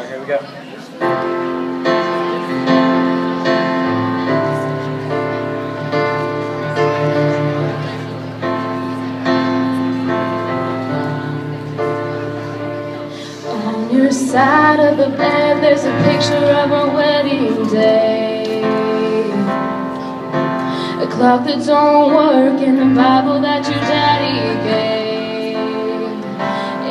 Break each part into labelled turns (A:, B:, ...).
A: here we go.
B: On your side of the bed, there's a picture of our wedding day, a clock that don't work, and a Bible that your daddy gave.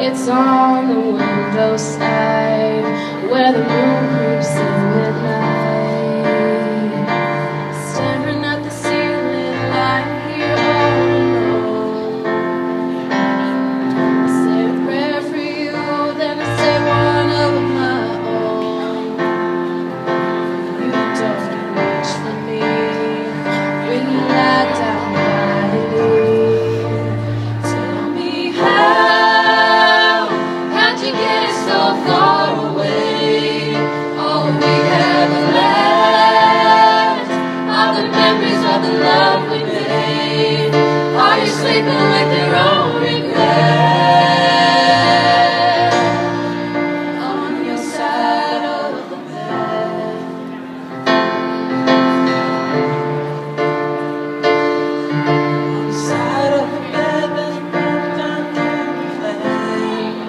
B: It's on the windowside where the moon creeps in midnight, staring at the ceiling like you're all alone. I say a prayer for you, then I say one of my own. You don't reach for me when you lie down by me. Tell me how'd you get so far away? All we have left are the memories of the love we made. Are you sleeping with your own regret on your side of the bed? On the side of the bed, there's a broken candle flame.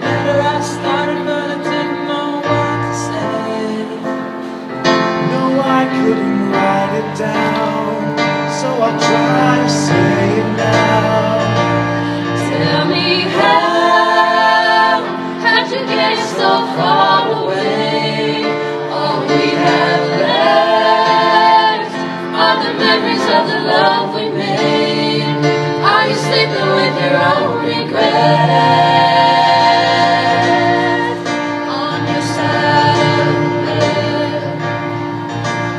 B: Letter I started, but I didn't know what to say.
C: No, I couldn't write it down, so I'll try to say it now.
B: Tell me how'd you get so far away? All we have left are the memories of the love we made. Are you sleeping with your own regret on your side of the bed?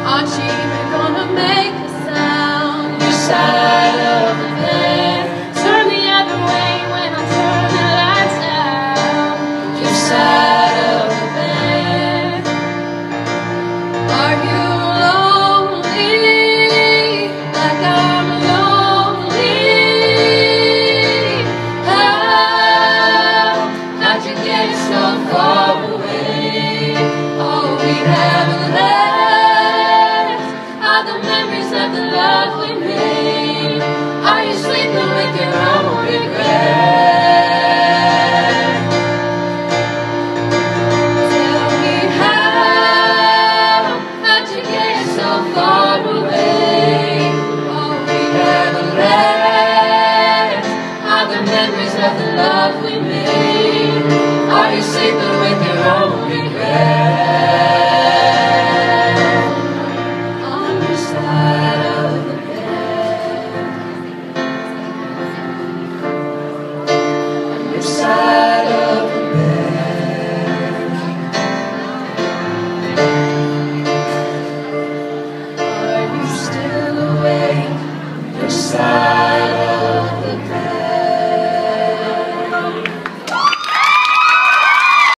B: Aren't you even gonna make a sound? Your side of the bed. Turn the other way when I turn the lights out. Your side of the bed. Are you lonely like I'm lonely? How'd you get so far away? All we have left are the memories of the love we made. Are you sleeping with your own regret? Tell me how'd you get so far away? All we have left are the memories of the love we made. Are you sleeping with your own regret on your side?